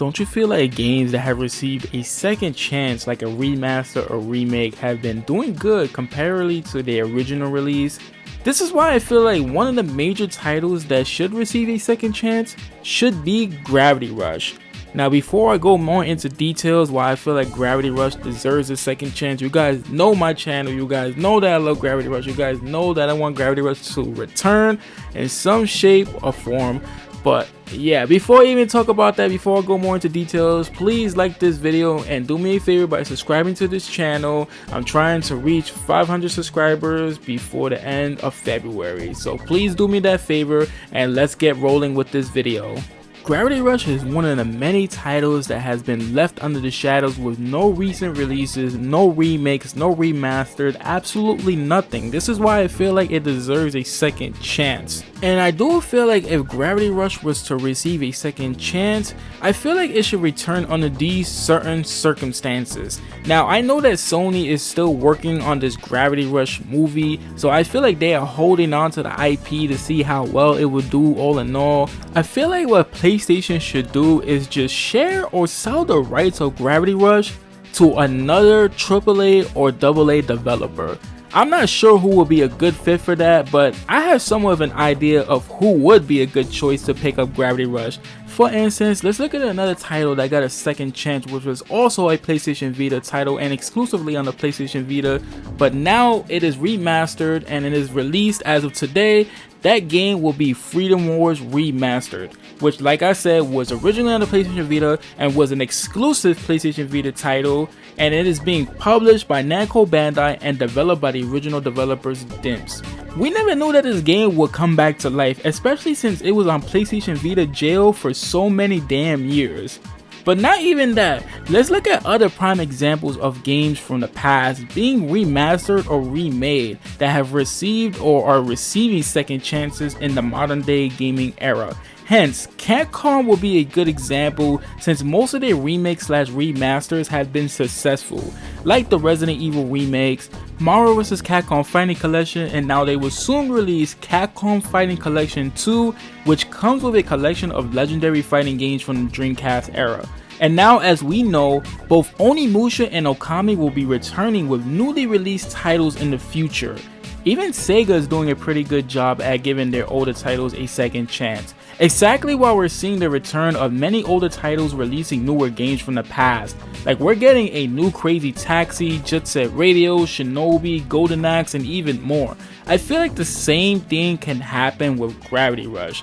Don't you feel like games that have received a second chance, like a remaster or remake, have been doing good comparatively to their original release? This is why I feel like one of the major titles that should receive a second chance should be Gravity Rush. Now before I go more into details why I feel like Gravity Rush deserves a second chance, you guys know my channel, you guys know that I love Gravity Rush, you guys know that I want Gravity Rush to return in some shape or form. But yeah, before I even talk about that, before I go more into details, please like this video and do me a favor by subscribing to this channel. I'm trying to reach 500 subscribers before the end of February, so please do me that favor and let's get rolling with this video. Gravity Rush is one of the many titles that has been left under the shadows with no recent releases, no remakes, no remastered, absolutely nothing. This is why I feel like it deserves a second chance. And I do feel like if Gravity Rush was to receive a second chance, I feel like it should return under these certain circumstances. Now I know that Sony is still working on this Gravity Rush movie, so I feel like they are holding on to the IP to see how well it would do all in all. I feel like what PlayStation should do is just share or sell the rights of Gravity Rush to another AAA or AA developer. I'm not sure who would be a good fit for that, but I have somewhat of an idea of who would be a good choice to pick up Gravity Rush. For instance, let's look at another title that got a second chance, which was also a PlayStation Vita title and exclusively on the PlayStation Vita, but now it is remastered and it is released as of today. That game will be Freedom Wars Remastered, which, like I said, was originally on the PlayStation Vita and was an exclusive PlayStation Vita title, and it is being published by Namco Bandai and developed by the original developers Dimps. We never knew that this game would come back to life, especially since it was on PlayStation Vita jail for so many damn years. But not even that, let's look at other prime examples of games from the past being remastered or remade that have received or are receiving second chances in the modern day gaming era. Hence, Capcom will be a good example since most of their remakes / remasters have been successful, like the Resident Evil remakes, Mario vs. Capcom Fighting Collection, and now they will soon release Capcom Fighting Collection 2, which comes with a collection of legendary fighting games from the Dreamcast era. And now, as we know, both Onimusha and Okami will be returning with newly released titles in the future. Even Sega is doing a pretty good job at giving their older titles a second chance. Exactly while we're seeing the return of many older titles releasing newer games from the past. Like we're getting a new Crazy Taxi, Jet Set Radio, Shinobi, Golden Axe, and even more. I feel like the same thing can happen with Gravity Rush.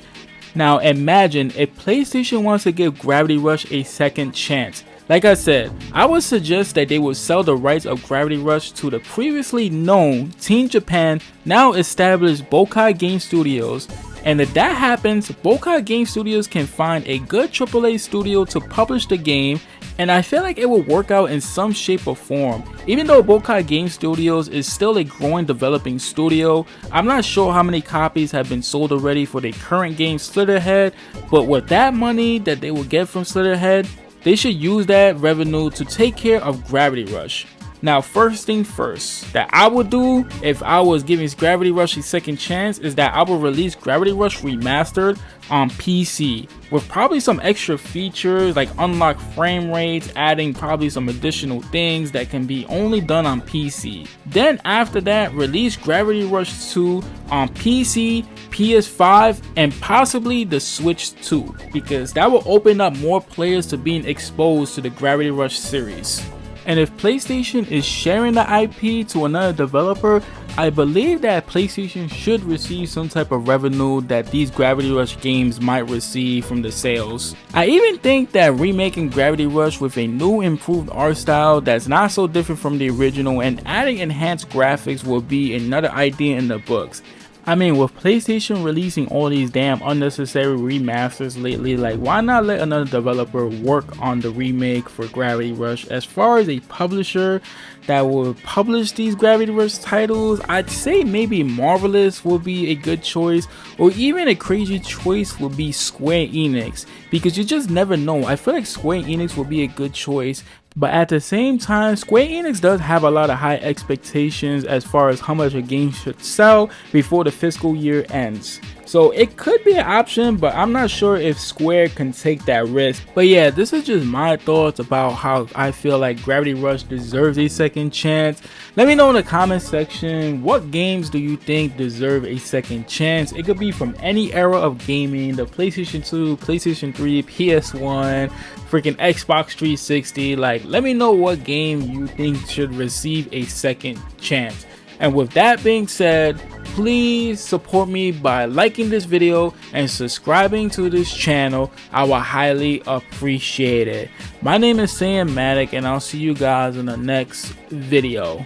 Now imagine if PlayStation wants to give Gravity Rush a second chance. Like I said, I would suggest that they would sell the rights of Gravity Rush to the previously known Team Japan, now established Bokai Game Studios. And if that happens, Bokai Game Studios can find a good AAA studio to publish the game, and I feel like it will work out in some shape or form. Even though Bokai Game Studios is still a growing developing studio, I'm not sure how many copies have been sold already for their current game Slitherhead, but with that money that they will get from Slitherhead, they should use that revenue to take care of Gravity Rush. Now, first thing first that I would do if I was giving Gravity Rush a second chance is that I would release Gravity Rush Remastered on PC with probably some extra features like unlocked frame rates, adding probably some additional things that can be only done on PC. Then after that, release Gravity Rush 2 on PC, PS5, and possibly the Switch too, because that will open up more players to being exposed to the Gravity Rush series. And if PlayStation is sharing the IP to another developer, I believe that PlayStation should receive some type of revenue that these Gravity Rush games might receive from the sales. I even think that remaking Gravity Rush with a new improved art style that's not so different from the original and adding enhanced graphics will be another idea in the books. I mean, with PlayStation releasing all these damn unnecessary remasters lately, like why not let another developer work on the remake for Gravity Rush? As far as a publisher that will publish these Gravity Rush titles, I'd say maybe Marvelous will be a good choice, or even a crazy choice would be Square Enix, because you just never know. I feel like Square Enix will be a good choice. But at the same time, Square Enix does have a lot of high expectations as far as how much a game should sell before the fiscal year ends. So it could be an option, but I'm not sure if Square can take that risk. But yeah, this is just my thoughts about how I feel like Gravity Rush deserves a second chance. Let me know in the comment section, what games do you think deserve a second chance? It could be from any era of gaming, the PlayStation 2, PlayStation 3, PS1, freaking Xbox 360. Like, let me know what game you think should receive a second chance. And with that being said, please support me by liking this video and subscribing to this channel. I will highly appreciate it. My name is Sam Matic, and I'll see you guys in the next video.